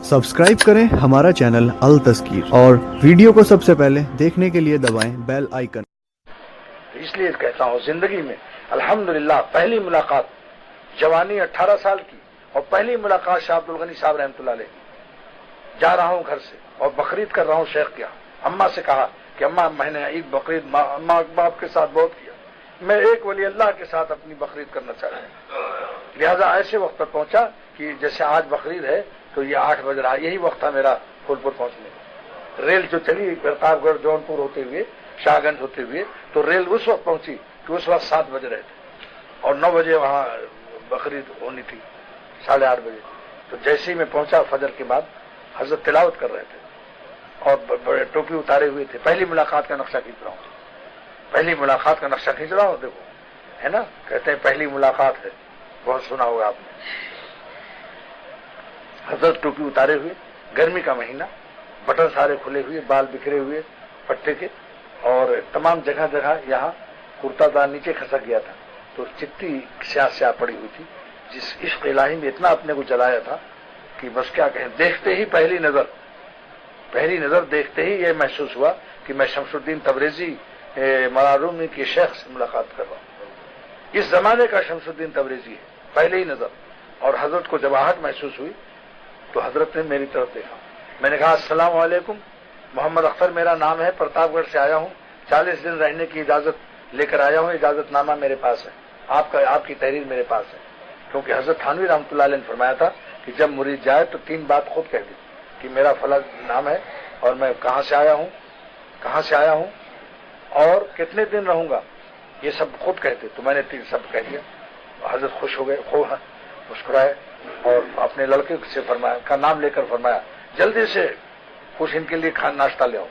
Subscribe करें हमारा channel अल तस्कीर और वीडियो को सबसे पहले देखने के लिए दबाएं बेल आइकन। इसलिए कहता हूँ जिंदगी में अल्हम्दुलिल्लाह पहली मुलाकात जवानी 18 साल की और पहली मुलाकात शाह अब्दुल गनी साहब रहमतुल्लाह अलैह। जा रहा हूँ घर से और बकरीद कर रहा हूँ शेख के यहाँ। अम्मा से कहा कि अम्मा मैंने ईद बकरीद माँ बाप के साथ बहुत किया, मैं एक वली अल्लाह के साथ अपनी बकरीद करना चाहता हूँ। लिहाजा ऐसे वक्त पर पहुंचा कि जैसे आज बकरीद है तो ये 8 बज रहा, यही वक्त था मेरा फूलपुर पहुंचने का। रेल जो चली प्रतापगढ़ जौनपुर होते हुए शाहगंज होते हुए, तो रेल उस वक्त पहुंची कि उस वक्त 7 बज रहे थे और 9 बजे वहां बकरीद होनी थी, 8:30 बजे। तो जैसे ही मैं पहुंचा फजर के बाद, हजरत तिलावत कर रहे थे और बड़े टोपी उतारे हुए थे। पहली मुलाकात का नक्शा खींच रहा हूं, पहली मुलाकात का नक्शा खींच रहा हूं। देखो है ना, कहते हैं पहली मुलाकात है, बहुत सुना होगा आपने। हजरत टोपी उतारे हुए, गर्मी का महीना, बटन सारे खुले हुए, बाल बिखरे हुए पट्टे के, और तमाम जगह जगह यहाँ कुर्तादार नीचे खसक गया था, तो चिट्ठी स्याह पड़ी हुई थी। जिस इश्क इलाही में इतना अपने को जलाया था कि बस क्या कहें। देखते ही पहली नजर देखते ही ये महसूस हुआ कि मैं शमसुद्दीन तबरेजी मरारूमी के शेख से मुलाकात कर रहा हूं। इस जमाने का शमसुद्दीन तबरेजी है, पहले ही नजर। और हजरत को जब आहट महसूस हुई तो हजरत ने मेरी तरफ देखा। मैंने कहा अस्सलाम वालेकुम, मोहम्मद अख्तर मेरा नाम है, प्रतापगढ़ से आया हूँ, 40 दिन रहने की इजाजत लेकर आया हूँ, इजाजतनामा मेरे पास है, आपकी तहरीर मेरे पास है। क्योंकि हजरत थानवी रहमतुल्लाह अलैह ने फरमाया था कि जब मुरीद जाए तो 3 बात खुद कह दी कि मेरा फला नाम है और मैं कहाँ से आया हूँ और कितने दिन रहूंगा, ये सब खुद कहते। तो मैंने 3 शब्द कह दिया। हजरत खुश हो गए, मुस्कुराए और अपने लड़के से फरमाया, का नाम लेकर फरमाया जल्दी से कुछ इनके लिए नाश्ता ले आओ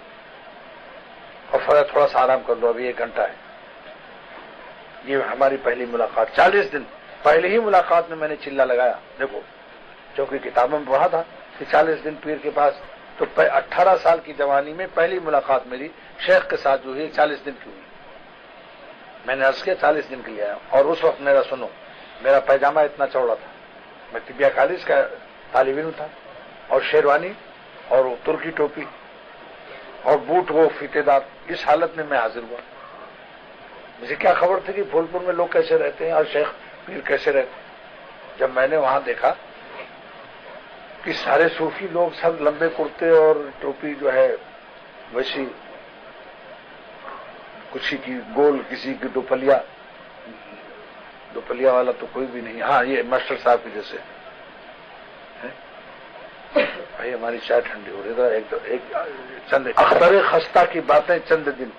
और फरा थोड़ा सा आराम कर लो, अभी 1 घंटा है। ये हमारी पहली मुलाकात। 40 दिन पहले ही मुलाकात में मैंने चिल्ला लगाया। देखो, क्योंकि किताबों में पढ़ा था कि 40 दिन पीर के पास, तो 18 साल की जवानी में पहली मुलाकात मेरी शेख के साथ जो हुई 40 दिन की हुई। मैंने अर्ज किया 40 दिन के लिए आया। और उस वक्त मेरा पैजामा इतना चौड़ा था, मैं तिबिया कॉलेज का तालिब इल्म था, और शेरवानी और तुर्की टोपी और बूट वो फीतेदार, इस हालत में मैं हाजिर हुआ। मुझे क्या खबर थी कि फूलपुर में लोग कैसे रहते हैं और शेख पीर कैसे रहते हैं। जब मैंने वहां देखा कि सारे सूफी लोग सब लंबे कुर्ते और टोपी जो है वैसी, किसी की गोल, किसी की दोपलिया वाला तो कोई भी नहीं। हाँ, ये मास्टर साहब के जैसे है। भाई हमारी चाय ठंडी हो रही था। एक चंद अख्तर खस्ता की बातें चंद दिन,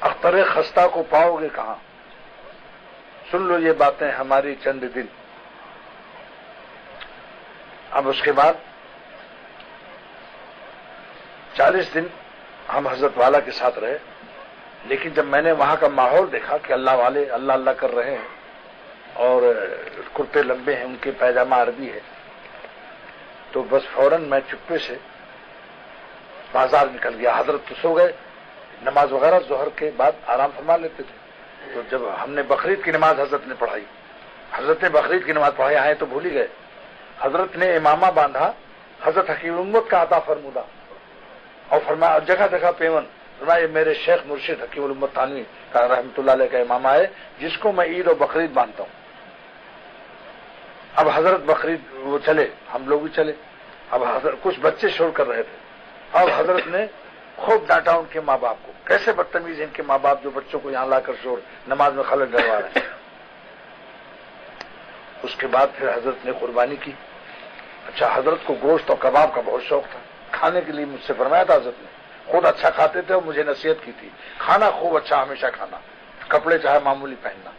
अख्तर खस्ता को पाओगे कहां, सुन लो ये बातें हमारी चंद दिन। अब उसके बाद 40 दिन हम हजरत वाला के साथ रहे। लेकिन जब मैंने वहां का माहौल देखा कि अल्लाह वाले अल्लाह अल्लाह कर रहे हैं और कुर्ते लंबे हैं, उनके पैजामा अरबी है, तो बस फौरन मैं चुप्पे से बाजार निकल गया। हजरत तो सो गए, नमाज वगैरह जोहर के बाद आराम फरमा लेते थे। तो जब हमने बकरीद की नमाज हजरत ने पढ़ाई, हजरत ने बकरीद की नमाज पढ़ाई, आए तो भूल ही गए। हजरत ने इमामा बांधा, हजरत हकीम उम्मत का अता फरमूदा, और फरमाया जगह जगह पेवन, फरमाया मेरे शेख मुर्शिद हकीम उम्मत थानवी का रहमतुल्लाह अलैह का इमामा है, जिसको मैं ईद और बकरीद मानता हूं। अब हजरत बकरीद वो चले, हम लोग भी चले। अब हजरत कुछ बच्चे शोर कर रहे थे। अब हजरत ने खूब डांटा उनके माँ बाप को, कैसे बदतमीज इनके माँ बाप जो बच्चों को यहां लाकर शोर नमाज में खलल डलवा रहे हैं। उसके बाद फिर हजरत ने कुर्बानी की। अच्छा, हजरत को गोश्त और कबाब का बहुत शौक था, खाने के लिए मुझसे फरमाया था हजरत ने। खुद अच्छा खाते थे और मुझे नसीहत की थी, खाना खूब अच्छा हमेशा खाना, कपड़े चाहे मामूली पहनना,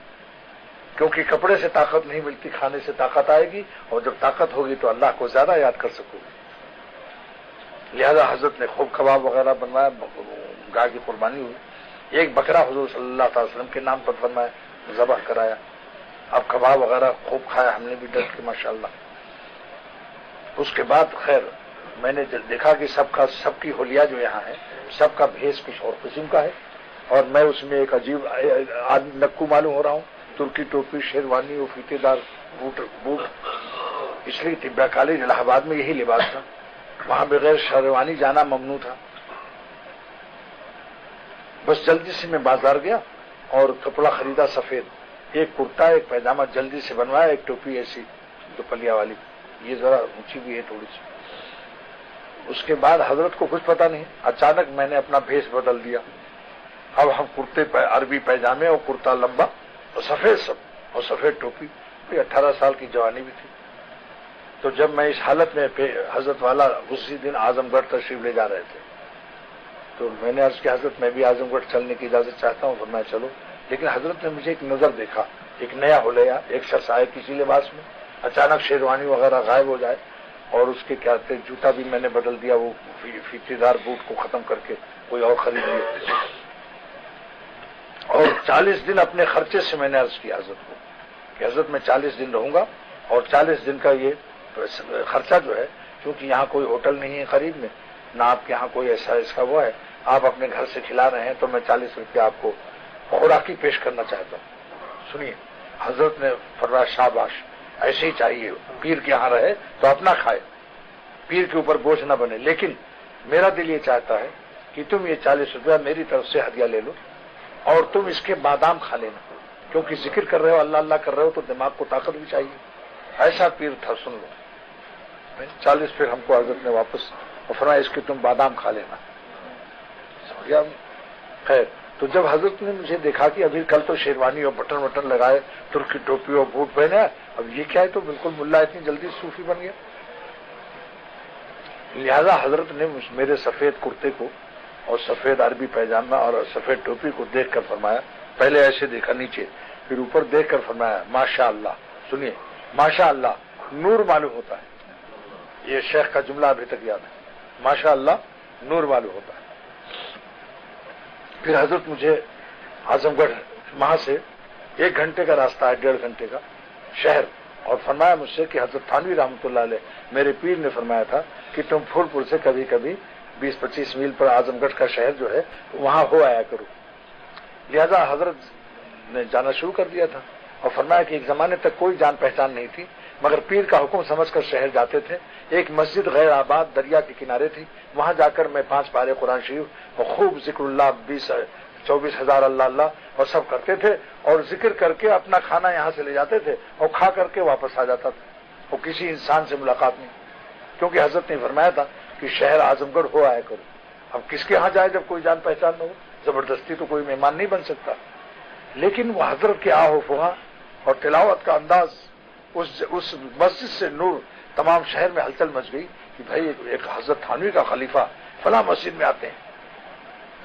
क्योंकि कपड़े से ताकत नहीं मिलती, खाने से ताकत आएगी, और जब ताकत होगी तो अल्लाह को ज्यादा याद कर सकोगे। लिहाजा हजरत ने खूब कबाब वगैरह बनवाया, गाय की कुर्बानी हुई। एक बकरा हुजूर सल्लल्लाहु अलैहि वसल्लम के नाम पर फरमाया, ज़बह कराया। अब कबाब वगैरह खूब खाया हमने भी डर के माशाअल्लाह। उसके बाद खैर मैंने देखा कि सबकी होलिया जो यहाँ है, सबका भेष कुछ और किस्म का है। اور میں اس میں ایک عجیب نکو معلوم ہو رہا ہوں. ترکی ٹوپی، شیروانی اور فیتے دار بوٹ. اس لیے طبیہ کالج الہ آباد میں یہی لباس تھا. وہاں بغیر شیروانی جانا ممنوع تھا. بس جلدی سے میں بازار گیا اور کپڑا خریدا سفید. ایک کرتا، ایک پیجامہ جلدی سے بنوایا، ایک ٹوپی ایسی دوپلیا والی، یہ ذرا اونچی بھی ہے تھوڑی سی. اس کے بعد حضرت کو کچھ پتا نہیں، اچانک میں نے اپنا بھیس بدل دیا. اب ہم کرتے عربی پیجامے اور کرتا لمبا اور سفید سب اور سفید ٹوپی. 18 سال کی جوانی بھی تھی. تو جب میں اس حالت میں حضرت والا اسی دن اعظم گڑھ تشریف لے جا رہے تھے تو میں نے عرض کیا حضرت میں بھی اعظم گڑھ چلنے کی اجازت چاہتا ہوں. فرمایا چلو. لیکن حضرت نے مجھے ایک نظر دیکھا، ایک نیا حلیہ، ایک شخص آئے کسی لباس میں، اچانک شیروانی وغیرہ غائب ہو جائے اور اس کے کیا کہتے جوتا بھی میں نے بدل دیا، وہ فیتے دار بوٹ کو ختم کر کے کوئی اور خرید لیا. اور 40 دن اپنے خرچے سے میں نے عرض کیا حضرت کو کہ حضرت میں 40 دن رہوں گا اور 40 دن کا یہ خرچہ جو ہے، کیونکہ یہاں کوئی ہوٹل نہیں ہے قریب میں، نہ آپ کے یہاں کوئی ایسا اس کا وہ ہے، آپ اپنے گھر سے کھلا رہے ہیں تو میں 40 روپیہ آپ کو خوراکی پیش کرنا چاہتا ہوں. سنیے، حضرت نے فرمایا شاباش، ایسے ہی چاہیے. پیر کے یہاں رہے تو اپنا کھائے، پیر کے اوپر بوجھ نہ بنے. لیکن میرا دل یہ چاہتا ہے کہ تم یہ 40 روپیہ میری طرف سے ہدیہ لے لو اور تم اس کے بادام کھا لینا، کیونکہ ذکر کر رہے ہو، اللہ اللہ کر رہے ہو تو دماغ کو طاقت بھی چاہیے. ایسا پیر تھا، سن لو. 40 پھر ہم کو حضرت نے واپس فرمایا اس کے تم بادام کھا لینا. خیر، تو جب حضرت نے مجھے دیکھا کہ ابھی کل تو شیروانی اور بٹن وٹن لگائے، ترکی ٹوپی اور بوٹ پہنے، اب یہ کیا ہے، تو بالکل ملا اتنی جلدی صوفی بن گیا. لہذا حضرت نے میرے سفید کرتے کو اور سفید عربی پیجامہ اور سفید ٹوپی کو دیکھ کر فرمایا، پہلے ایسے دیکھا نیچے، پھر اوپر دیکھ کر فرمایا ماشاء اللہ. سنیے، ماشاء اللہ نور معلوم ہوتا ہے. یہ شیخ کا جملہ ابھی تک یاد ہے، ماشاء اللہ نور معلوم ہوتا ہے. پھر حضرت مجھے اعظم گڑھ وہاں سے 1 گھنٹے کا راستہ ہے، 1.5 گھنٹے کا شہر، اور فرمایا مجھ سے کہ حضرت تھانوی رحمۃ اللہ علیہ میرے پیر نے فرمایا تھا کہ تم پھول پور سے کبھی کبھی 20-25 میل پر اعظم گڑھ کا شہر جو ہے وہاں ہو آیا کرو. لہذا حضرت نے جانا شروع کر دیا تھا اور فرمایا کہ ایک زمانے تک کوئی جان پہچان نہیں تھی، مگر پیر کا حکم سمجھ کر شہر جاتے تھے. ایک مسجد غیر آباد دریا کے کنارے تھی، وہاں جا کر میں 5 پارے قرآن شریف اور خوب ذکر اللہ 24,000 اللہ اللہ اور سب کرتے تھے، اور ذکر کر کے اپنا کھانا یہاں سے لے جاتے تھے اور کھا کر کے واپس آ جاتا تھا، اور کسی انسان سے ملاقات نہیں، کیونکہ حضرت نے فرمایا تھا کہ شہر اعظم گڑھ ہو آیا کرو. اب کس کے ہاں جائے جب کوئی جان پہچان نہ ہو؟ زبردستی تو کوئی مہمان نہیں بن سکتا. لیکن وہ حضرت کے آہ و فغاں اور تلاوت کا انداز، اس مسجد سے نور تمام شہر میں ہلچل مچ گئی کہ بھائی ایک حضرت تھانوی کا خلیفہ فلاں مسجد میں آتے ہیں.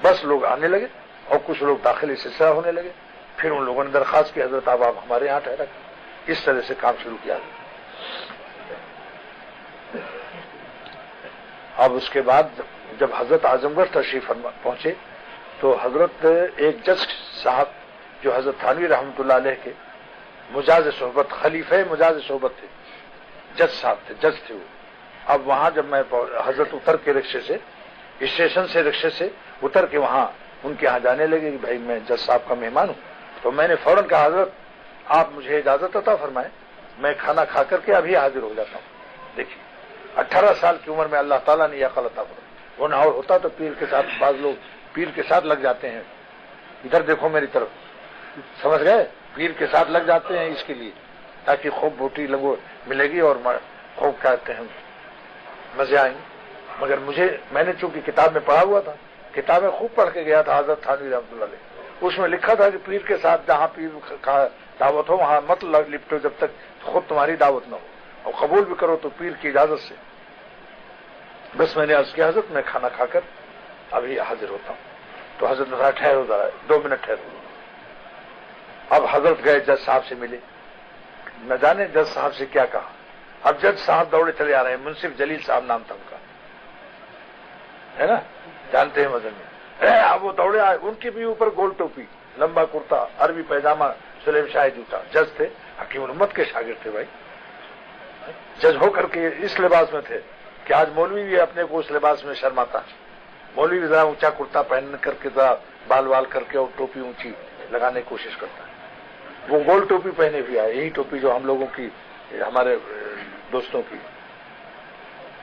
بس لوگ آنے لگے اور کچھ لوگ داخلی سلسلہ ہونے لگے. پھر ان لوگوں نے درخواست کی حضرت آپ ہمارے یہاں ٹھہرا. اس طرح سے کام شروع کیا. اب اس کے بعد جب حضرت اعظم گڑھ تشریف پہنچے تو حضرت ایک جج صاحب جو حضرت تھانوی رحمۃ اللہ علیہ کے مجاز صحبت، خلیفہ مجاز صحبت تھے، جج صاحب تھے، جج تھے وہ. اب وہاں جب میں حضرت اتر کے رکشے سے، اسٹیشن سے رکشے سے اتر کے وہاں ان کے یہاں جانے لگے کہ بھائی میں جج صاحب کا مہمان ہوں، تو میں نے فوراً کہا حضرت آپ مجھے اجازت عطا فرمائیں، میں کھانا کھا کر کے ابھی حاضر ہو جاتا ہوں. دیکھیے 18 سال کی عمر میں اللہ تعالیٰ نے یہ عقل عطا فرمائی. ورنہ اور ہوتا تو پیر کے ساتھ، بعض لوگ پیر کے ساتھ لگ جاتے ہیں، ادھر دیکھو میری طرف، سمجھ گئے، پیر کے ساتھ لگ جاتے ہیں اس کے لیے تاکہ خوب بوٹی لگو ملے گی اور خوب کہتے ہیں مزے آئیں گے. مگر میں نے چونکہ کتاب میں پڑھا ہوا تھا، کتابیں خوب پڑھ کے گیا تھا حضرت تھانوی رحمۃ اللہ علیہ، اس میں لکھا تھا کہ پیر کے ساتھ جہاں پیر کا دعوت ہو وہاں مت لپٹو جب تک خود تمہاری دعوت نہ ہو، اور قبول بھی کرو تو پیر کی اجازت سے. بس میں نے عرض کیا حضرت میں کھانا کھا کر ابھی حاضر ہوتا ہوں. تو حضرت نے کہا ٹھہرو ذرا 2 منٹ ٹھہرو. اب حضرت گئے جج صاحب سے ملے، نہ جانے جج صاحب سے کیا کہا. اب جج صاحب دوڑے چلے آ رہے ہیں، منصف جلیل صاحب نام تھا ان کا، ہے نا، جانتے ہیں مدن میں. اب وہ دوڑے آئے، ان کے بھی اوپر گول ٹوپی، لمبا کرتا، عربی پیجامہ، سلیم شاہی جوتا. جج تھے، حکیم الامت کے شاگرد تھے بھائی، جج ہو کر کے اس لباس میں تھے کہ آج مولوی بھی اپنے کو اس لباس میں شرماتا ہے. मौलवी जरा ऊंचा कुर्ता पहन करके जरा बाल वाल करके और टोपी ऊंची लगाने की कोशिश करता है। वो गोल टोपी पहने भी आए, यही टोपी जो हम लोगों की, हमारे दोस्तों की।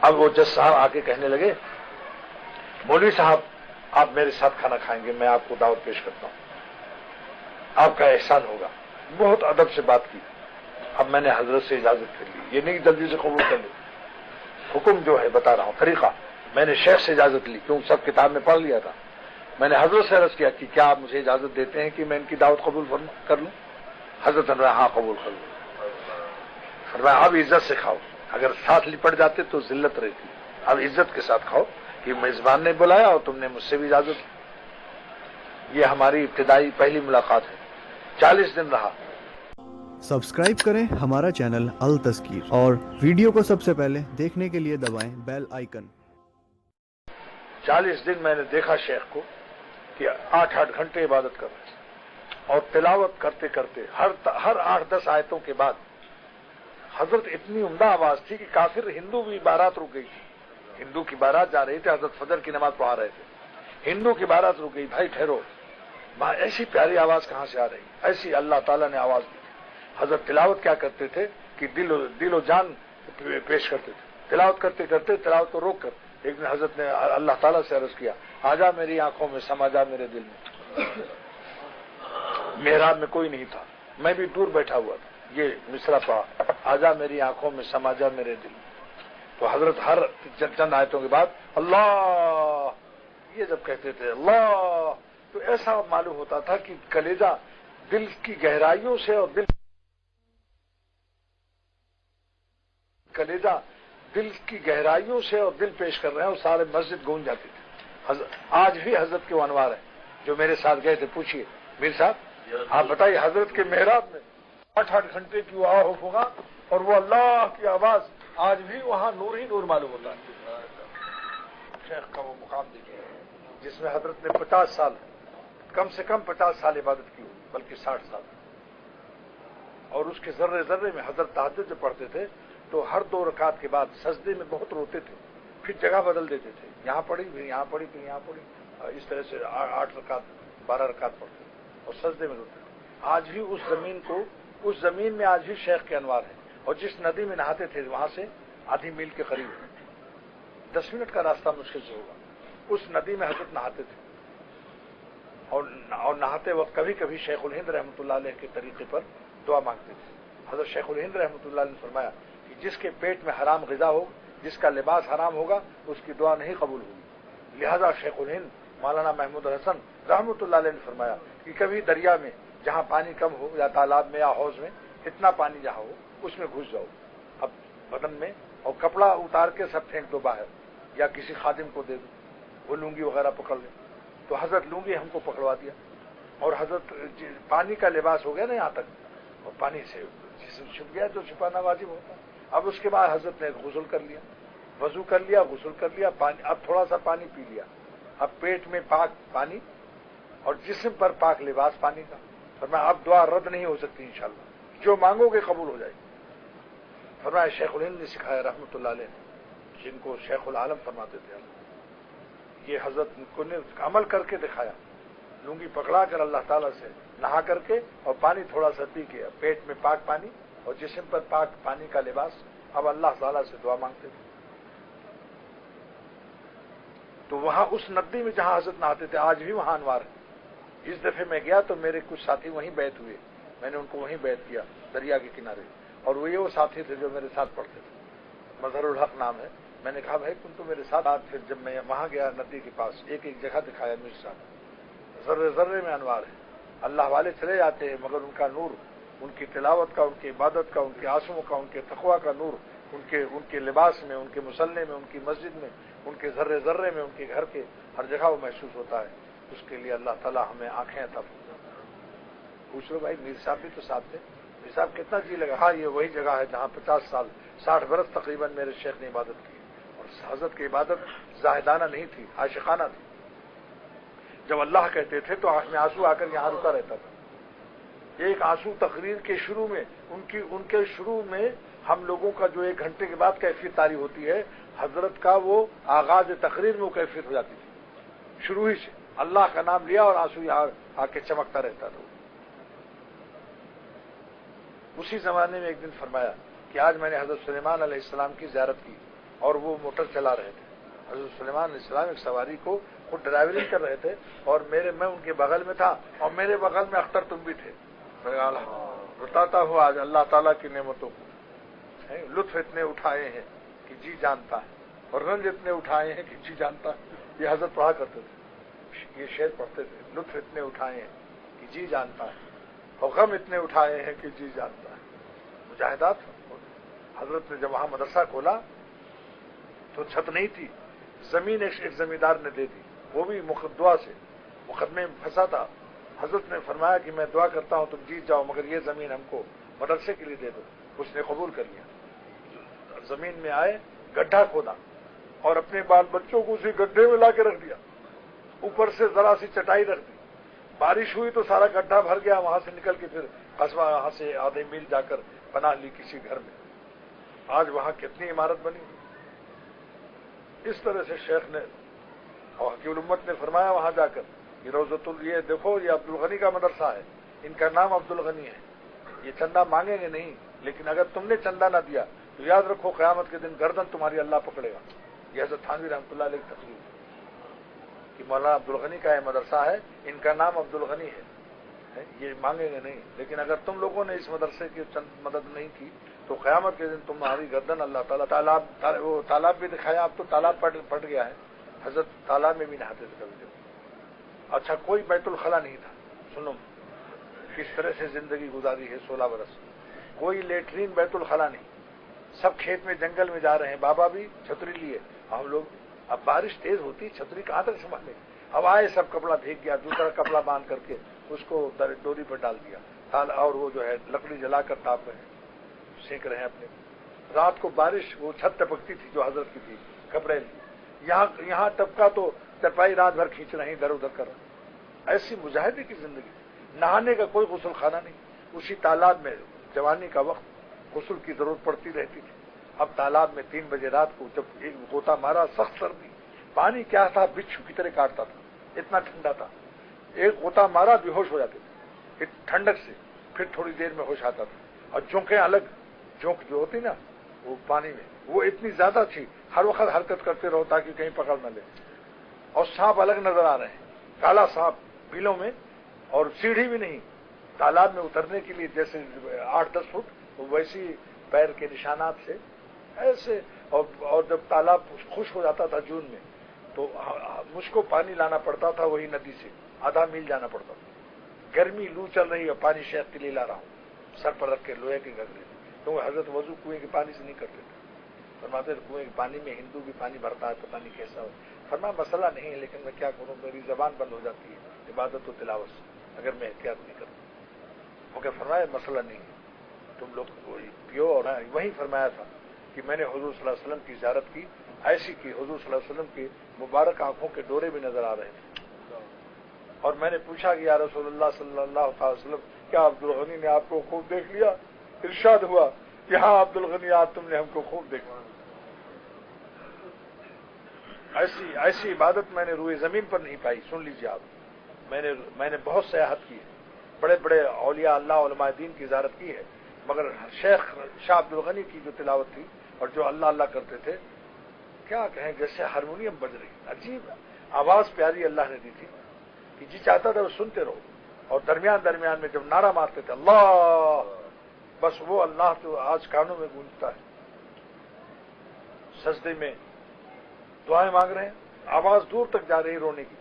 अब वो जज साहब आके कहने लगे, मौलवी साहब आप मेरे साथ खाना खाएंगे, मैं आपको दावत पेश करता हूं, आपका एहसान होगा। बहुत अदब से बात की। अब मैंने हजरत से इजाजत कर ली, ये नहीं जल्दी से कबूल कर ली, हुक्म जो है बता रहा हूं तरीका। मैंने शेख से इजाजत ली, क्योंकि सब किताब में पढ़ लिया था। मैंने हजरत से अर्ज किया कि क्या आप मुझे इजाजत देते हैं कि मैं इनकी दावत कबूल कर लूं? हजरत ने हाँ कबूल कर लूं। फरमाया अब इज्जत से खाओ, अगर साथ लिपट जाते तो जिल्लत रहती, अब इज्जत के साथ खाओ कि मेजबान ने बुलाया और तुमने मुझसे भी इजाजत ली। ये हमारी इब्तिदाई पहली मुलाकात है, 40 दिन रहा। सब्सक्राइब करें हमारा चैनल अल तस्कीर और वीडियो को सबसे पहले देखने के लिए दबाएं बेल आइकन। 40 दिन मैंने देखा शेख को कि 8-8 घंटे इबादत कर रहे थे और तिलावत करते करते हर 8-10 आयतों के बाद हजरत इतनी उम्दा आवाज थी कि काफिर हिंदू भी बारात रुक गई थी। हिंदू की बारात जा रही थी, हजरत फजर की नमाज पढ़ा रहे थे, हिंदू की बारात रुक गई। भाई ठहरो, ऐसी प्यारी आवाज कहां से आ रही? ऐसी अल्लाह ताला ने आवाज दी थी। हजरत तिलावत क्या करते थे कि दिलो जान पेश करते थे। तिलावत करते करते तिलावत को रोक कर एक दिन हजरत ने अल्लाह ताला से अर्ज किया, आजा मेरी आंखों में, समा जा मेरे दिल में। मेहराब में कोई नहीं था, मैं भी दूर बैठा हुआ था। ये मिसरा पढ़ा, आजा मेरी आंखों में, समा जा मेरे दिल में। तो हजरत हर चंद आयतों के बाद अल्लाह ये जब कहते थे अल्लाह, तो ऐसा मालूम होता था कि कलेजा दिल की गहराइयों से और कलेजा दिल की गहराइयों से और दिल पेश कर रहे हैं और सारे मस्जिद गूंज जाती थी। आज भी हजरत के अनवार है, जो मेरे साथ गए थे, पूछिए मीर साहब आप बताइए, हजरत के मेहराब में 8-8 घंटे की आह होगा और वो अल्लाह की आवाज आज भी वहां नूर ही नूर मालूम होता है। शेख का वो मुकाम देखिए जिसमें हजरत ने 50 साल, कम से कम 50 साल इबादत की, बल्कि 60 साल। और उसके जर्रे जर्रे में हजरत तहज्जुद जब पढ़ते थे तो हर 2 रकात के बाद सजदे में बहुत रोते थे, फिर जगह बदल देते थे, यहां पढ़ी फिर यहां पढ़ी फिर यहां पढ़ी, इस तरह से 8 रकात 12 रकात पढ़ते और सजदे में रोते थे। आज भी उस जमीन में आज भी शेख के अनवार है। और जिस नदी में नहाते थे वहां से आधी मील के करीब 10 मिनट का रास्ता मुश्किल से होगा, उस नदी में हजरत नहाते थे। और नहाते वक्त कभी कभी शेखुल हिंद रहमतुल्लाह अलैह के तरीके पर दुआ मांगते थे। हजरत शेखुल हिंद रहमतुल्लाह अलैह ने फरमाया कि जिसके पेट में हराम ग़िज़ा हो, जिसका लिबास हराम होगा, उसकी दुआ नहीं कबूल होगी। लिहाजा शेखुल हिंद मौलाना महमूद हसन रहमतुल्लाह अलैह ने फरमाया कि कभी दरिया में जहां पानी कम हो या तालाब में या हौज में, इतना पानी जहां हो उसमें घुस जाओ अब बदन में, और कपड़ा उतार के सब फेंक दो बाहर, या किसी खादिम को दे दो, वो लुंगी वगैरह पकड़ ले। तो हजरत लुंगी हमको पकड़वा दिया और हजरत पानी का लिबास हो गया ना यहाँ तक, और पानी से जिसम छुप गया तो छुपाना वाजिब होता। अब उसके बाद हजरत ने गुस्ल कर लिया, वजू कर लिया, गुस्ल कर लिया, पानी, अब थोड़ा सा पानी पी लिया, अब पेट में पाक पानी और जिस्म पर पाक लिबास पानी का। फरमाया अब दुआ रद्द नहीं हो सकती, इंशाअल्लाह जो मांगोगे कबूल हो जाएगी। फरमाया शेखुल हिंद ने सिखाया रहमतुल्लाह अलैह, जिनको शेखुल आलम फरमाते थे। ये हजरत को ने अमल करके दिखाया, लुंगी पकड़ा कर अल्लाह ताला से नहा करके और पानी थोड़ा सा पी के, पेट में पाक पानी और जिस्म पर पाक पानी का लिबास, अब अल्लाह ताला से दुआ मांगते थे। तो वहां उस नदी में जहां हजरत नहाते थे आज भी वहां अनवार है। इस दफे मैं गया तो मेरे कुछ साथी वहीं बैत हुए, मैंने उनको वहीं बैत किया दरिया के किनारे, और वो साथी थे जो मेरे साथ पढ़ते थे, मजहरुल हक नाम है। मैंने कहा भाई तुम तो मेरे साथ आज, फिर जब मैं वहां गया नदी के पास, एक एक जगह दिखाया मीर साहब, जर्रे जर्रे में अनवार है। अल्लाह वाले चले जाते हैं मगर उनका नूर, उनकी तिलावत का, उनकी इबादत का, उनके आंसुओं का, उनके तकवा का नूर उनके लिबास में, उनके मुसल्ले में, उनकी मस्जिद में, उनके जर्रे जर्रे में, उनके घर के हर जगह वो महसूस होता है। उसके लिए अल्लाह ताला हमें आंखें अता फरमाए। पूछ लो भाई मीर साहब भी तो साथ थे, मीर साहब कितना जी लगा? हाँ, ये वही जगह है जहां 50 साल 60 बरस तकरीबन मेरे शेख ने इबादत की, और हजरत की इबादत जाहिदाना नहीं थी, आशिकाना थी। जब अल्लाह कहते थे तो आंख में आंसू आकर यहां रुका रहता था। एक आंसू तकरीर के शुरू में, उनके शुरू में हम लोगों का जो 1 घंटे के बाद कैफियत तारी होती है, हजरत का वो आगाज तकरीर में वो कैफियत हो जाती थी। शुरू ही से अल्लाह का नाम लिया और आंसू यहाँ आके चमकता रहता था। उसी जमाने में एक दिन फरमाया कि आज मैंने हजरत सुलेमान अलैहिस्सलाम की ज़ियारत की और वो मोटर चला रहे थे। हजरत सुलेमान अलैहिस्सलाम एक सवारी को खुद ड्राइवरिंग कर रहे थे और मैं उनके बगल में था और मेरे बगल में अख्तर तुम भी थे। बताता हूँ आज अल्लाह ताला की नेमतों को, लुत्फ इतने उठाए हैं कि जी जानता है, और रंज इतने उठाए हैं कि जी जानता है। ये हजरत पढ़ा करते थे, ये शेर पढ़ते थे, लुत्फ इतने उठाए हैं कि जी जानता है और गम इतने उठाए हैं कि जी जानता है। मुजाहिदात हजरत ने जब वहां मदरसा खोला तो छत नहीं थी, जमीन एक जमींदार ने दे दी, वो भी दुआ से, मुकदमे में फंसा था। हजरत ने फरमाया कि मैं दुआ करता हूं तुम जीत जाओ, मगर ये जमीन हमको मदरसे के लिए दे दो। उसने कबूल कर लिया। जमीन में आए, गड्ढा खोदा और अपने बाल बच्चों को उसी गड्ढे में ला के रख दिया, ऊपर से जरा सी चटाई रख दी। बारिश हुई तो सारा गड्ढा भर गया, वहां से निकल के फिर कस्बा वहां से आधे मील जाकर पनाह ली किसी घर में। आज वहां कितनी इमारत बनी। इस तरह से शेख ने और हकीम उम्मत ने फरमाया वहां जाकर, ये रोज़तुल, ये देखो ये अब्दुल गनी का मदरसा है, इनका नाम अब्दुल गनी है, ये चंदा मांगेंगे नहीं, लेकिन अगर तुमने चंदा ना दिया तो याद रखो क़यामत के दिन गर्दन तुम्हारी अल्लाह पकड़ेगा। यह हज़रत थानवी रहमतुल्लाह अलैह की तकरीर कि मौलाना अब्दुल गनी का यह मदरसा है, इनका नाम अब्दुल गनी है, ये मांगेंगे नहीं, लेकिन अगर तुम लोगों ने इस मदरसे की मदद नहीं की तो क़यामत के दिन तुम्हारी गर्दन अल्लाह ताला। वो तालाब भी दिखाया, अब तो तालाब पट गया है, हजरत तालाब में भी नहाते थे कभी कभी। अच्छा, कोई बैतुल खला नहीं था। सुनो किस तरह से जिंदगी गुजारी है 16 बरस, कोई लेटरीन बैतुल खला नहीं, सब खेत में जंगल में जा रहे हैं। बाबा भी छतरी लिए, हम लोग, अब बारिश तेज होती, छतरी कहां तक संभाले, अब आए सब कपड़ा भीग गया, दूसरा कपड़ा बांध करके उसको डोरी पर डाल दिया ताल, और वो जो है लकड़ी जलाकर ताप रहे हैं, सेक रहे हैं अपने। रात को बारिश, वो छत टपकती थी जो हजरत की थी, कपड़े यहाँ टपका तो चरपाई रात भर खींच रहे हैं, इधर उधर कर रहे। ऐसी मुजाहिदे की जिंदगी। नहाने का कोई गुस्ल खाना नहीं, उसी तालाब में जवानी का वक्त गुस्ल की जरूरत पड़ती रहती थी। अब तालाब में 3 बजे रात को जब एक गोता मारा, सख्त सर्दी, पानी क्या था, बिच्छू की तरह काटता था, इतना ठंडा था। एक गोता मारा, बेहोश हो जाते थे ठंडक से, फिर थोड़ी देर में होश आता था। और जोंकें अलग, जोंक जो होती ना वो पानी में, वो इतनी ज्यादा थी, हर वक्त हरकत करते रहो ताकि कहीं पकड़ न ले। और सांप अलग नजर आ रहे हैं, काला सांप बिलों में, और सीढ़ी भी नहीं तालाब में उतरने के लिए, जैसे 8-10 फुट, वैसी पैर के निशानात से ऐसे। और जब तालाब खुश हो जाता था जून में, तो मुझको पानी लाना पड़ता था वही नदी से, आधा मील जाना पड़ता था। गर्मी, लू चल रही है, पानी शेख के लिए ला रहा हूं, सर पर रख के लोहे के गगरे, तो हजरत वजू कुएं के पानी से नहीं करते थे। फरमाते कुएं के पानी में हिंदू भी पानी भरता है, पता नहीं कैसा हो। फरमा मसला नहीं है, लेकिन मैं क्या करूं, मेरी जबान बंद हो जाती है इबादत और तिलावत से अगर मैं एहतियात नहीं करता। वो क्या फरमाया, मसला नहीं है, तुम लोग पियो। और वही फरमाया था कि मैंने हुजूर सल्लल्लाहु अलैहि वसल्लम की ज़ियारत की, ऐसी की हुजूर सल्लल्लाहु अलैहि वसल्लम की मुबारक आंखों के डोरे भी नजर आ रहे थे। और मैंने पूछा कि या रसूलुल्लाह सल्लल्लाहु अलैहि वसल्लम, क्या अब्दुल गनी ने आपको खूब देख लिया? इरशाद हुआ कि हाँ अब्दुल गनी, आज तुमने हमको खूब देखा। ऐसी इबादत मैंने रूए जमीन पर नहीं पाई। सुन लीजिए आप, मैंने बहुत सयाहत की है, बड़े बड़े औलिया अल्लाह उलमा दीन की ज़ियारत की है, मगर शेख शाह अब्दुल गनी की जो तिलावत थी और जो अल्लाह अल्लाह करते थे, क्या कहें, जैसे हारमोनियम बज रही, अजीब आवाज प्यारी अल्लाह ने दी थी कि जी चाहता था वो सुनते रहो। और दरमियान दरमियान में जब नारा मारते थे अल्लाह, बस वो अल्लाह तो आज कानों में गूंजता है। सजदे में दुआएं मांग रहे हैं, आवाज दूर तक जा रही रोने की।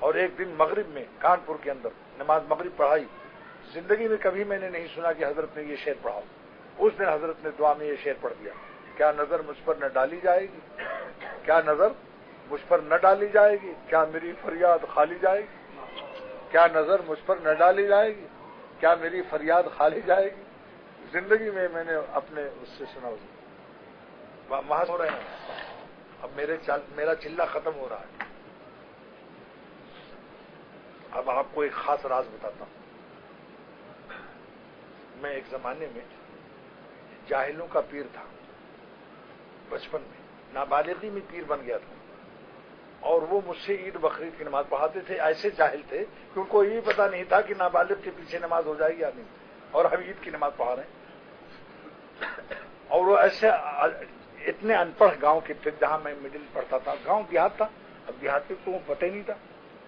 और एक दिन मगरिब में कानपुर के अंदर नमाज मगरिब पढ़ाई, जिंदगी में कभी मैंने नहीं सुना कि हजरत ने ये शेर पढ़ा। उस दिन हजरत ने दुआ में ये शेर पढ़ दिया, क्या नजर मुझ पर न डाली जाएगी, क्या नजर मुझ पर न डाली जाएगी, क्या मेरी फरियाद खाली जाएगी, क्या नजर मुझ पर न डाली जाएगी, क्या मेरी फरियाद खाली जाएगी। जिंदगी में मैंने अपने उससे सुना, वहां हो रहे हैं। अब मेरा चिल्ला खत्म हो रहा है। अब आपको एक खास राज बताता हूं। मैं एक जमाने में जाहिलों का पीर था, बचपन में नाबालिगी में पीर बन गया था। اور وہ مجھ سے عید بقرعید کی نماز پڑھاتے تھے. ایسے جاہل تھے کہ ان کو یہ پتا نہیں تھا کہ نابالغ کے پیچھے نماز ہو جائے گی یا نہیں, اور ہم عید کی نماز پڑھا رہے ہیں. اور وہ ایسے اتنے ان پڑھ گاؤں کے تھے جہاں میں مڈل پڑھتا تھا. گاؤں دیہات تھا, اب دیہات کے کو پتہ ہی نہیں تھا.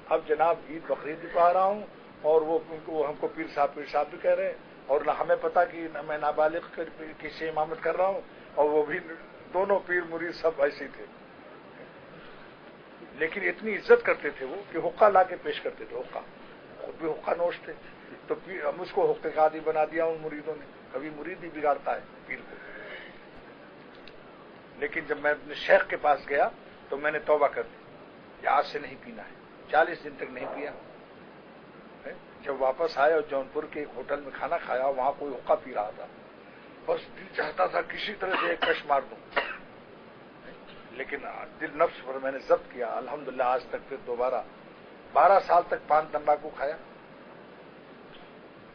اب جناب عید بقرعید بھی پڑھا رہا ہوں اور وہ ہم کو پیر صاحب بھی کہہ رہے ہیں, اور نہ ہمیں پتا کہ میں نابالغ کی سے امامت کر رہا ہوں, اور وہ بھی دونوں پیر مرید سب ایسے تھے. لیکن اتنی عزت کرتے تھے وہ کہ حقہ لا کے پیش کرتے تھے. حقہ خود بھی حقہ نوش تھے, تو ہم اس کو حقے قاضی بنا دیا ان مریدوں نے. کبھی مرید ہی بگاڑتا ہے پیر کو. لیکن جب میں اپنے شیخ کے پاس گیا تو میں نے توبہ کر دی کہ آج سے نہیں پینا ہے. 40 دن تک نہیں پیا. جب واپس آیا اور جونپور کے ایک ہوٹل میں کھانا کھایا, وہاں کوئی حقہ پی رہا تھا. بس دل چاہتا تھا کسی طرح سے ایک کش مار دوں, لیکن دل نفس پر میں نے ضبط کیا. الحمدللہ آج تک پھر دوبارہ 12 سال تک پان تمباکو کھایا.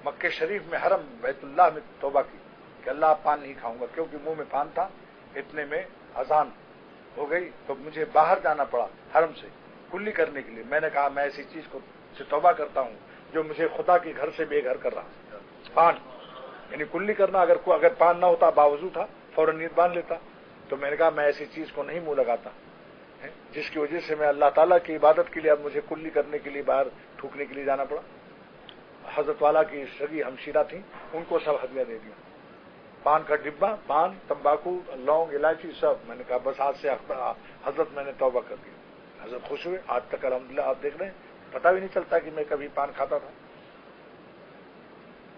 مکے شریف میں حرم بیت اللہ میں توبہ کی کہ اللہ پان نہیں کھاؤں گا, کیونکہ منہ میں پان تھا. اتنے میں اذان ہو گئی تو مجھے باہر جانا پڑا حرم سے کلی کرنے کے لیے. میں نے کہا میں ایسی چیز کو سے توبہ کرتا ہوں جو مجھے خدا کے گھر سے بے گھر کر رہا. پان یعنی کلی کرنا. اگر پان نہ ہوتا باوضو تھا فوراً نیت باندھ لیتا. تو میں نے کہا میں ایسی چیز کو نہیں منہ لگاتا جس کی وجہ سے میں اللہ تعالیٰ کی عبادت کے لیے اب مجھے کلی کرنے کے لیے باہر تھوکنے کے لیے جانا پڑا. حضرت والا کی سگی ہمشیرہ تھیں, ان کو سب ہدیہ دے دیا. پان کا ڈبہ, پان, تمباکو, لونگ, الائچی سب. میں نے کہا بس آج سے حضرت میں نے توبہ کر دی. حضرت خوش ہوئے. آج تک الحمدللہ آپ دیکھ رہے ہیں پتہ بھی نہیں چلتا کہ میں کبھی پان کھاتا تھا.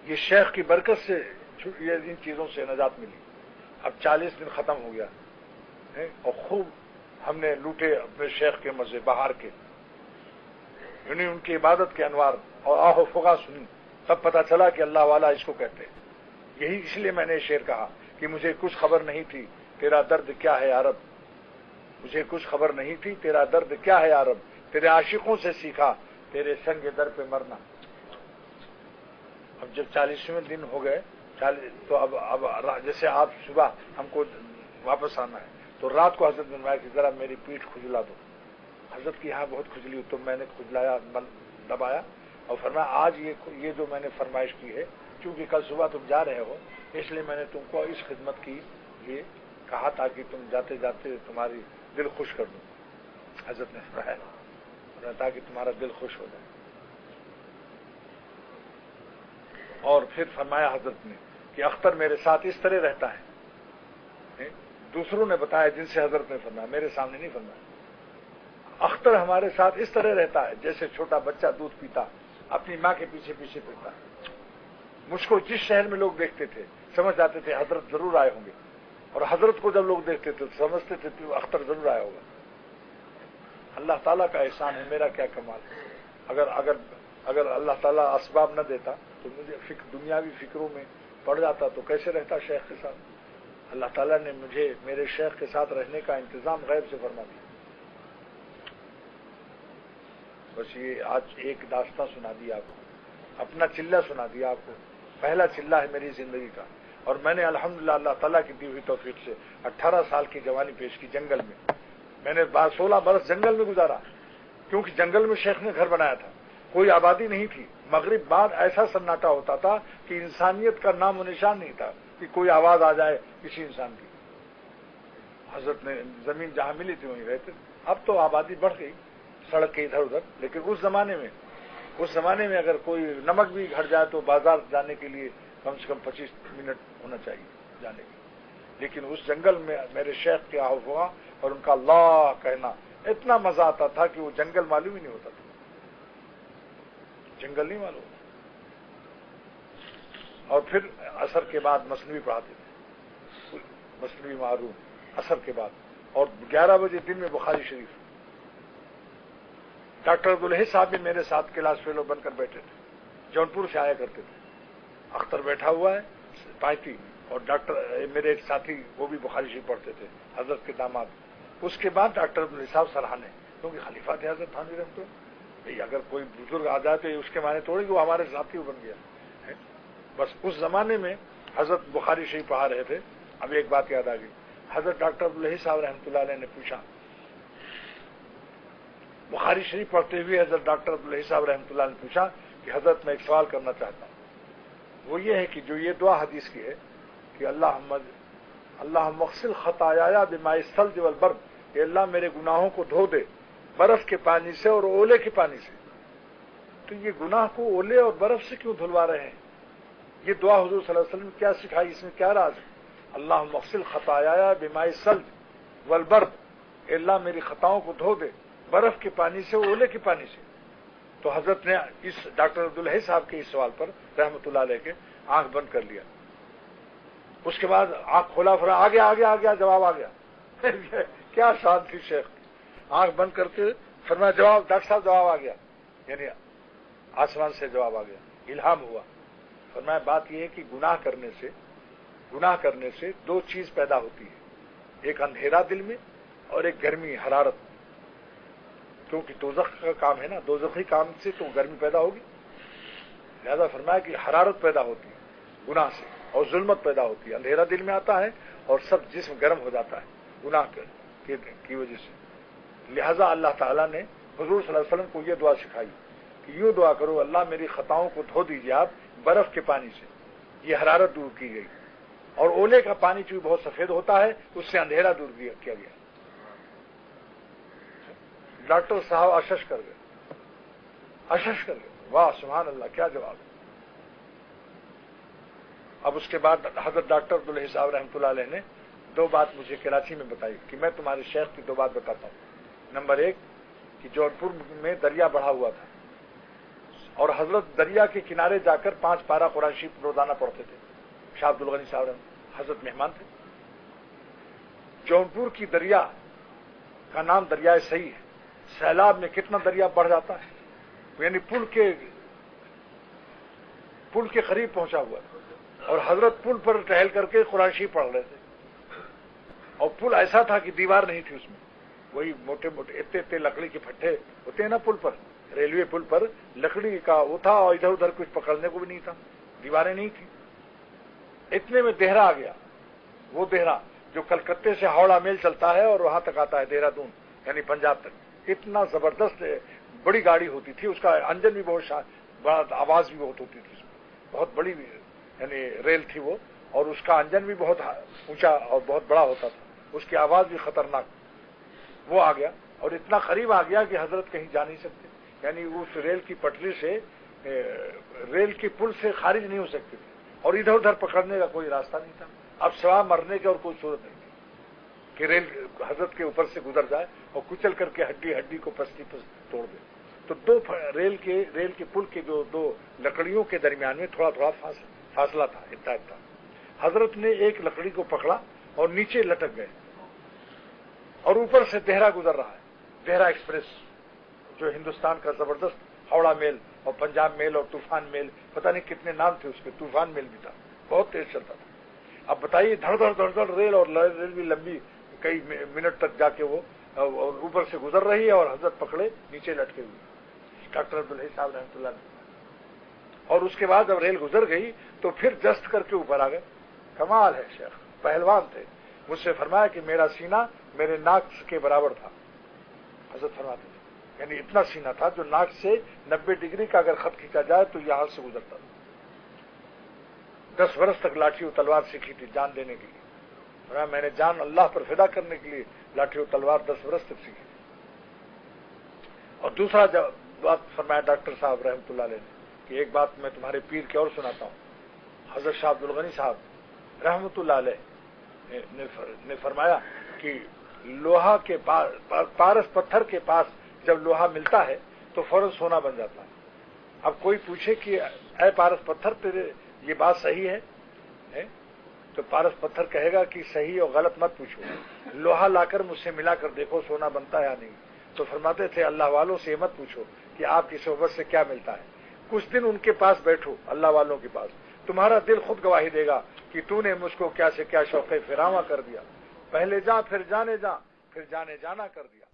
یہ شیخ کی برکت سے یہ ان چیزوں سے نجات ملی. اب 40 دن ختم ہو گیا اور خوب ہم نے لوٹے اپنے شیخ کے مزے باہر کے. یعنی ان کی عبادت کے انوار اور آہ و فغا سنی, تب پتہ چلا کہ اللہ والا اس کو کہتے ہیں. یہی اس لیے میں نے شعر کہا کہ مجھے کچھ خبر نہیں تھی تیرا درد کیا ہے یا رب. مجھے کچھ خبر نہیں تھی تیرا درد کیا ہے یا رب. تیرے عاشقوں سے سیکھا تیرے سنگ در پہ مرنا. اب جب 40ویں دن ہو گئے تو اب جیسے آپ صبح ہم کو واپس آنا ہے تو رات کو حضرت بنوایا کہ ذرا میری پیٹھ کھجلا دو. حضرت کی یہاں بہت کھجلی ہوئی تو میں نے کھجلایا, دبایا اور فرمایا آج یہ جو میں نے فرمائش کی ہے کیونکہ کل صبح تم جا رہے ہو اس لیے میں نے تم کو اس خدمت کی یہ کہا تاکہ تم جاتے جاتے تمہاری دل خوش کر دوں. حضرت نے فرمایا تاکہ تمہارا دل خوش ہو جائے. اور پھر فرمایا حضرت نے کہ اختر میرے ساتھ اس طرح رہتا ہے. دوسروں نے بتایا جن سے حضرت نے فرمایا, میرے سامنے نہیں فرمایا. اختر ہمارے ساتھ اس طرح رہتا ہے جیسے چھوٹا بچہ دودھ پیتا اپنی ماں کے پیچھے پیچھے پھرتا ہے. مجھ کو جس شہر میں لوگ دیکھتے تھے سمجھ جاتے تھے حضرت ضرور آئے ہوں گے, اور حضرت کو جب لوگ دیکھتے تھے تو سمجھتے تھے کہ اختر ضرور آیا ہوگا. اللہ تعالیٰ کا احسان ہے, میرا کیا کمال ہے. اگر اللہ تعالیٰ اسباب نہ دیتا تو مجھے دنیاوی فکروں میں پڑ جاتا تو کیسے رہتا شیخ کے ساتھ. اللہ تعالیٰ نے مجھے میرے شیخ کے ساتھ رہنے کا انتظام غیب سے فرما دیا. بس یہ آج ایک داستان سنا دی آپ کو, اپنا چلہ سنا دیا آپ کو. پہلا چلہ ہے میری زندگی کا, اور میں نے الحمدللہ اللہ تعالیٰ کی دی ہوئی توفیق سے 18 سال کی جوانی پیش کی جنگل میں. میں نے 16 برس جنگل میں گزارا کیونکہ جنگل میں شیخ نے گھر بنایا تھا. کوئی آبادی نہیں تھی. مغرب بعد ایسا سناٹا ہوتا تھا کہ انسانیت کا نام و نشان نہیں تھا کہ کوئی آواز آ جائے کسی انسان کی. حضرت نے زمین جہاں ملی تھی وہیں رہتے. اب تو آبادی بڑھ گئی سڑک کے ادھر ادھر, لیکن اس زمانے میں اگر کوئی نمک بھی گھٹ جائے تو بازار جانے کے لیے کم سے کم 25 منٹ ہونا چاہیے جانے کے. لیکن اس جنگل میں میرے شیخ کے آہ ہوا اور ان کا اللہ کہنا اتنا مزہ آتا تھا کہ وہ جنگل معلوم ہی نہیں ہوتا تھا. جنگل نہیں معلوم. اور پھر عصر کے بعد مثنوی پڑھاتے تھے, مثنوی معروف عصر کے بعد, اور 11 بجے دن میں بخاری شریف. ڈاکٹر عبدالحی صاحب بھی میرے ساتھ کلاس فیلو بن کر بیٹھے تھے, جونپور سے آیا کرتے تھے. اختر بیٹھا ہوا ہے پائتی, اور ڈاکٹر میرے ایک ساتھی وہ بھی بخاری شریف پڑھتے تھے, حضرت کے داماد. اس کے بعد ڈاکٹر عبدالحی صاحب سرحانے, کیونکہ خلیفہ تھے حضرت تھانوی رحمۃ اللہ. اگر کوئی بزرگ آ جائے تو اس کے معنی تھوڑی وہ ہمارے ساتھی بن گیا. بس اس زمانے میں حضرت بخاری شریف پڑھا رہے تھے. اب ایک بات یاد آ گئی. حضرت ڈاکٹر عبدالحی صاحب رحمۃ اللہ علیہ نے پوچھا बुखारी शरीफ पढ़ते हुए हजरत डॉक्टर अब्दुल साहब रहमतुल्लाह ने पूछा कि हजरत मैं एक सवाल करना चाहता हूँ। वो ये है कि जो ये दुआ हदीस की है कि अल्लाह मग़सिल खताया बिमाई सल्ज वल बर्द, ये अल्लाह मेरे गुनाहों को धो दे बर्फ के पानी से और ओले के पानी से। तो ये गुनाह को ओले और बर्फ से क्यों धुलवा रहे हैं? ये दुआ हुजूर सल्लल्लाहु अलैहि वसल्लम ने क्या सिखाई, इसमें क्या राज है? अल्लाह मग़सिल खताया बिमाई सल्ज वल बर्द, अल्लाह मेरी खताओं को धो दे बर्फ के पानी से, ओले के पानी से। तो हजरत ने इस डॉक्टर अब्दुल हई साहब के इस सवाल पर रहमतुल्लाह अलैह के आंख बंद कर लिया। उसके बाद आंख खोला, फिर आ गया जवाब आ गया। क्या शान थी शेख। आंख बंद करके फरमाया जवाब, डॉक्टर साहब जवाब आ गया, यानी आसमान से जवाब आ गया, इल्हाम हुआ। फरमाया बात यह है कि गुनाह करने से दो चीज पैदा होती है, एक अंधेरा दिल में और एक गर्मी हरारत। क्योंकि दोज़ख का काम है ना, दोज़खी काम से तो गर्मी पैदा होगी, लिहाजा फरमाया कि हरारत पैदा होती है गुनाह से और जुल्मत पैदा होती है। अंधेरा दिल में आता है और सब जिस्म गर्म हो जाता है गुनाह की वजह से। लिहाजा अल्लाह ताला ने हुजूर सल्लल्लाहु अलैहि वसल्लम को यह दुआ सिखाई कि यूं दुआ करो, अल्लाह मेरी खताओं को धो दीजिए आप बर्फ के पानी से, ये हरारत दूर की गई। और ओले का पानी चूंकि बहुत सफेद होता है, उससे अंधेरा दूर किया गया। डॉक्टर साहब अशश कर गए, वाह सुभान अल्लाह, क्या जवाब। अब उसके बाद हजरत डॉक्टर अब्दुल हई साहब रहमतुल्लाह अलैह ने दो बात मुझे कराची में बताई कि मैं तुम्हारे शेख की दो बात बताता हूँ। नंबर एक कि जौनपुर में दरिया बढ़ा हुआ था और हजरत दरिया के किनारे जाकर 5 पारा कुरान शरीफ रोजाना पढ़ते थे। शाह अब्दुल गनी साहब हजरत मेहमान थे। जौनपुर की दरिया का नाम दरिया सही है। सैलाब में कितना दरिया बढ़ जाता है, यानी पुल के करीब पहुंचा हुआ और हजरत पुल पर टहल करके कुरान शरीफ पढ़ रहे थे। और पुल ऐसा था कि दीवार नहीं थी उसमें, वही मोटे मोटे इतने लकड़ी के फट्टे होते हैं ना पुल पर, रेलवे पुल पर लकड़ी का वो था और इधर उधर कुछ पकड़ने को भी नहीं था, दीवारें नहीं थी। इतने में देहरा आ गया, वो देहरा जो कलकत्ते से हावड़ा मेल चलता है और वहां तक आता है देहरादून यानी पंजाब तक। इतना जबरदस्त बड़ी गाड़ी होती थी, उसका इंजन भी बहुत बड़ा, आवाज भी बहुत होती थी, बहुत बड़ी यानी रेल थी वो, और उसका इंजन भी बहुत ऊंचा और बहुत बड़ा होता था, उसकी आवाज भी खतरनाक। वो आ गया और इतना करीब आ गया कि हजरत कहीं जा नहीं सकते, यानी उस रेल की पटरी से रेल की पुल से खारिज नहीं हो सकते थे और इधर उधर पकड़ने का कोई रास्ता नहीं था। अब सवा मरने की और कोई सूरत नहीं थी कि रेल हजरत के ऊपर से गुजर जाए और कुचल करके हड्डी को पस्ती पर तोड़ दे। तो दो रेल के पुल के जो दो लकड़ियों के दरमियान में थोड़ा थोड़ा फासला था, इतना। हजरत ने एक लकड़ी को पकड़ा और नीचे लटक गए और ऊपर से देहरा गुजर रहा है, देहरा एक्सप्रेस, जो हिंदुस्तान का जबरदस्त हावड़ा मेल और पंजाब मेल और तूफान मेल, पता नहीं कितने नाम थे उसके, तूफान मेल भी था, बहुत तेज चलता था। अब बताइए धड़ रेल, और रेल भी लंबी, कई मिनट तक जाके वो और ऊपर से गुजर रही है और हजरत पकड़े नीचे लटके हुए डॉक्टर अब्दुल हई साहब रहमतुल्लाह अलैह। और उसके बाद जब रेल गुजर गई तो फिर जस्त करके ऊपर आ गए। कमाल है, शेख पहलवान थे। मुझसे फरमाया कि मेरा सीना मेरे नाक के बराबर था, हजरत फरमाते थे, यानी इतना सीना था जो नाक से 90 डिग्री का अगर खत खींचा जाए तो यहां से गुजरता था। 10 वर्ष तक लाठी और तलवार सीखी थी जान देने के लिए। मैंने जान अल्लाह पर फिदा करने के लिए लाठी और तलवार 10 वर्ष तक सीखी थी। और दूसरा बात फरमाया डॉक्टर साहब रहमतुल्लाह अलैह ने कि एक बात मैं तुम्हारे पीर की और सुनाता हूं। हजरत शाह अब्दुल गनी साहब रहमतुल्लाह अलैह ने फरमाया कि लोहा के पारस पत्थर के पास जब लोहा मिलता है तो फौरन सोना बन जाता है। अब कोई पूछे कि ऐ पारस पत्थर तेरे ये बात सही है? तो पारस पत्थर कहेगा कि सही और गलत मत पूछो, लोहा लाकर मुझसे मिलाकर देखो सोना बनता है या नहीं। तो फरमाते थे अल्लाह वालों से मत पूछो कि आपकी सोहबत से क्या मिलता है, कुछ दिन उनके पास बैठो अल्लाह वालों के पास, तुम्हारा दिल खुद गवाही देगा कि तूने मुझको क्या से क्या शौक़ फिरावा कर दिया। पहले जा फिर जाने जा, फिर जाने जाना कर दिया।